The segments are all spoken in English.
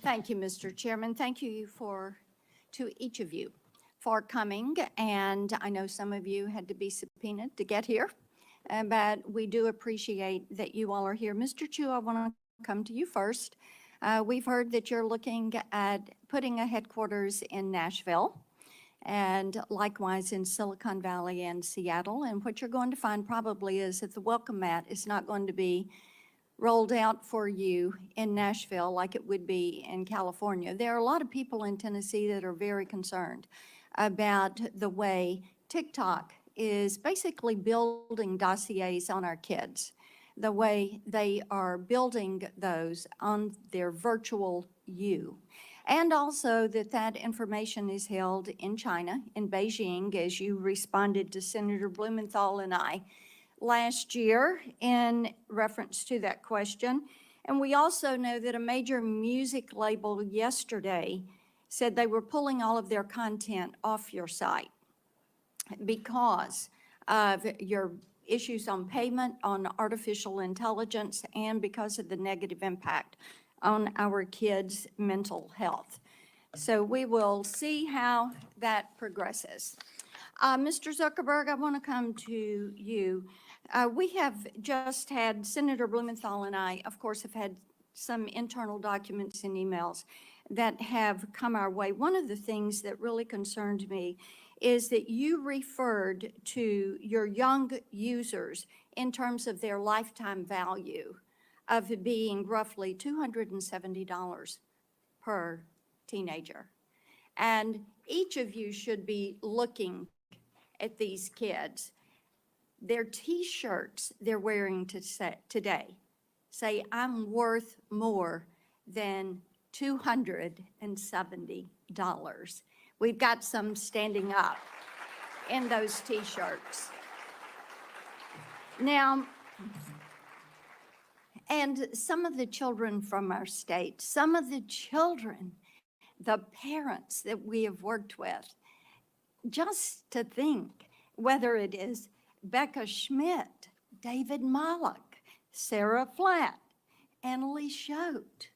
Thank you, Mr. Chairman. Thank you to each of you for coming. And I know some of you had to be subpoenaed to get here, but we do appreciate that you all are here. Mr. Chu, I want to come to you first. We've heard that you're looking at putting a headquarters in Nashville and likewise in Silicon Valley and Seattle. And what you're going to find probably is that the welcome mat is not going to be rolled out for you in Nashville like it would be in California. There are a lot of people in Tennessee that are very concerned about the way TikTok is basically building dossiers on our kids, the way they are building those on their virtual you. And also that information is held in China, in Beijing, as you responded to Senator Blumenthal and I last year in reference to that question. And we also know that a major music label yesterday said they were pulling all of their content off your site because of your issues on payment, on artificial intelligence, and because of the negative impact on our kids' mental health. So we will see how that progresses. Mr. Zuckerberg, I want to come to you. We have just had, Senator Blumenthal and I, of course, have had some internal documents and emails that have come our way. One of the things that really concerned me is that you referred to your young users in terms of their lifetime value of it being roughly $270 per teenager. And each of you should be looking at these kids. Their T-shirts they're wearing today say, I'm worth more than $270. We've got some standing up in those T-shirts. Now, and some of the children from our state, some of the children, the parents that we have worked with, just to think whether it is Becca Schmidt, David Mollick, Sarah Flatt, Annalie Schote,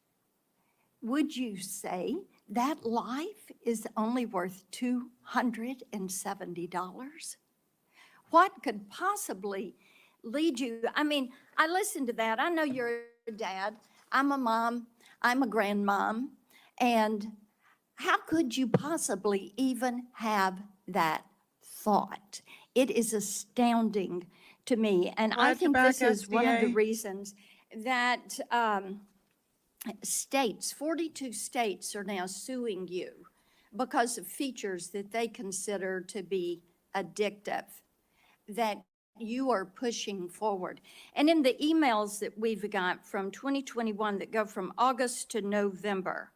would you say that life is only worth $270? What could possibly lead you? I mean, I listened to that. I know you're a dad. I'm a mom. I'm a grandmom. And how could you possibly even have that thought? It is astounding to me. And I think this is one of the reasons that states, 42 states are now suing you because of features that they consider to be addictive, that you are pushing forward. And in the emails that we've got from 2021 that go from August to November,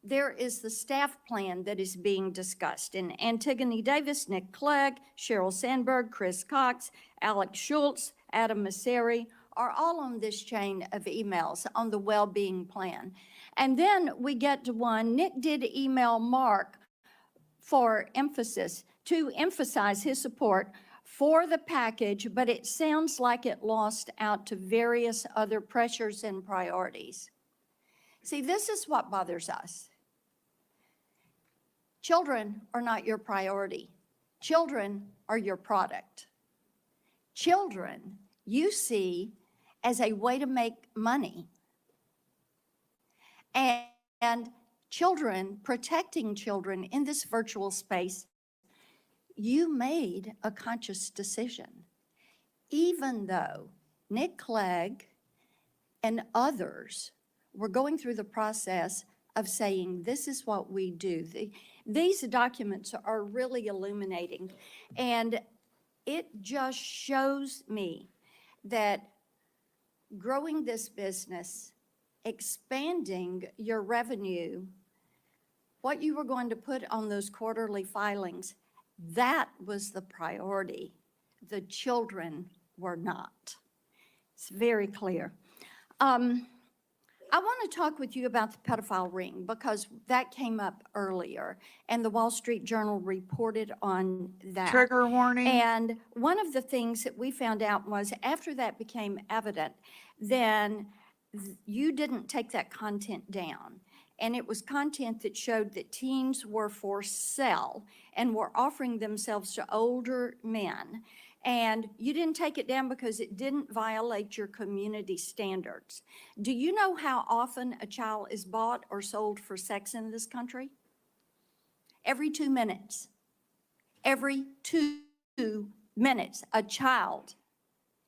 there is the staff plan that is being discussed. And Antigone Davis, Nick Clegg, Sheryl Sandberg, Chris Cox, Alex Schultz, Adam Masseri are all on this chain of emails on the well-being plan. And then we get to one, Nick did email Mark for emphasis, to emphasize his support for the package, but it sounds like it lost out to various other pressures and priorities. See, this is what bothers us. Children are not your priority. Children are your product. Children you see as a way to make money. And children, protecting children in this virtual space, you made a conscious decision. Even though Nick Clegg and others were going through the process of saying, this is what we do. These documents are really illuminating. And it just shows me that growing this business, expanding your revenue, what you were going to put on those quarterly filings, that was the priority. The children were not. It's very clear. I want to talk with you about the pedophile ring because that came up earlier and the Wall Street Journal reported on that. Trigger warning. And one of the things that we found out was after that became evident, then you didn't take that content down. and it was content that showed that teens were for sale and were offering themselves to older men. And you didn't take it down because it didn't violate your community standards. Do you know how often a child is bought or sold for sex in this country? Every 2 minutes. Every 2 minutes, a child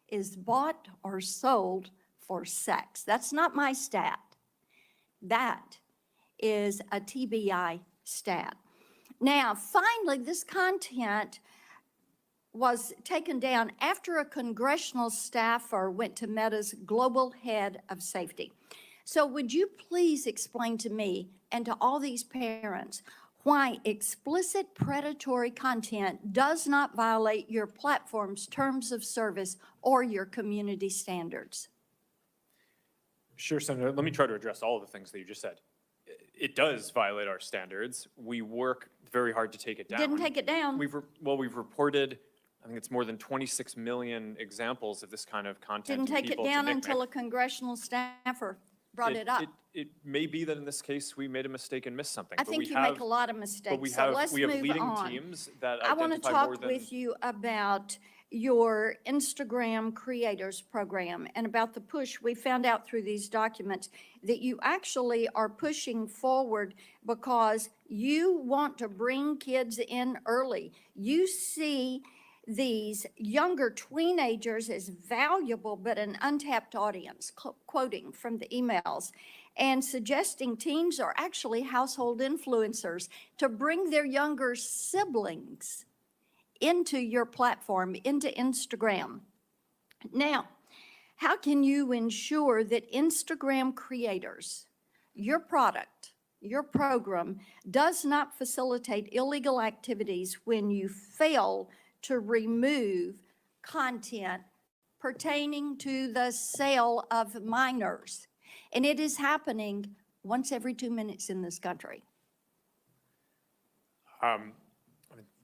is bought or sold for sex. That's not my stat. That is a TBI stat. Now, finally, this content was taken down after a congressional staffer went to Meta's global head of safety. So would you please explain to me and to all these parents why explicit predatory content does not violate your platform's terms of service or your community standards? Sure, Senator. Let me try to address all of the things that you just said. It does violate our standards. We work very hard to take it down. Didn't take it down. We've reported, I think it's more than 26 million examples of this kind of content. Didn't take it down until a congressional staffer brought it up. It may be that in this case, we made a mistake and missed something. I think you make a lot of mistakes, so let's move on. We have leading teams that I want to identify more talk than... with you about your Instagram creators program and about the push. We found out through these documents that you actually are pushing forward because you want to bring kids in early. You see these younger teenagers as valuable but an untapped audience, quoting from the emails, and suggesting teens are actually household influencers to bring their younger siblings into your platform, into Instagram. Now, how can you ensure that Instagram creators, your product, your program, does not facilitate illegal activities when you fail to remove content pertaining to the sale of minors? And it is happening once every 2 minutes in this country.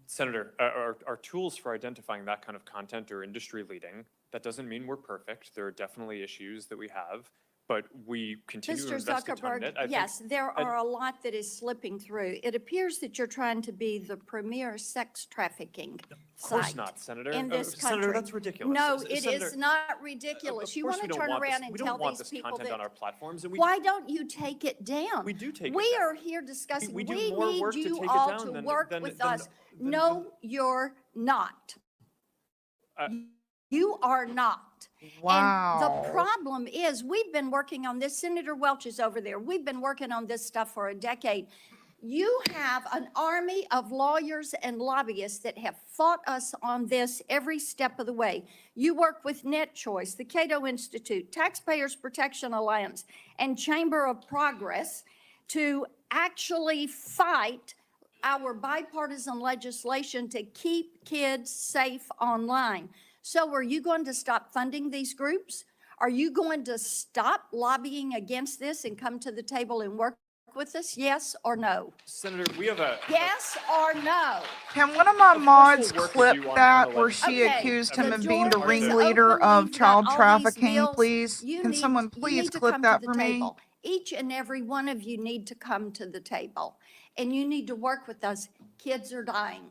Senator, our tools for identifying that kind of content are industry leading. That doesn't mean we're perfect. There are definitely issues that we have, but we continue to invest a ton in it. Mr. Zuckerberg, yes, there are a lot that is slipping through. It appears that you're trying to be the premier sex trafficking Of course site not, Senator. in this country. Senator, that's ridiculous. No, Senator, it is not ridiculous. You want to turn around and tell these people content that, on our platforms, and why don't you take it down? We do take it We down. are here discussing, We we do more need work to you take it all down to than- work than- with than- us. than- No, you're not. Uh, You are not. Wow. And the problem is, we've been working on this, Senator Welch is over there, we've been working on this stuff for a decade. You have an army of lawyers and lobbyists that have fought us on this every step of the way. You work with Net Choice, the Cato Institute, Taxpayers Protection Alliance, and Chamber of Progress to actually fight our bipartisan legislation to keep kids safe online. So are you going to stop funding these groups? Are you going to stop lobbying against this and come to the table and work with us? Yes or no? Senator, we have a... Yes or no? Can one of my mods work with clip you on that the where she Okay, accused him the of being the door is ringleader open. of We've got child all these trafficking, bills. please? Can someone You please need to clip come that to for the me? table. Each and every one of you need to come to the table, and you need to work with us. Kids are dying.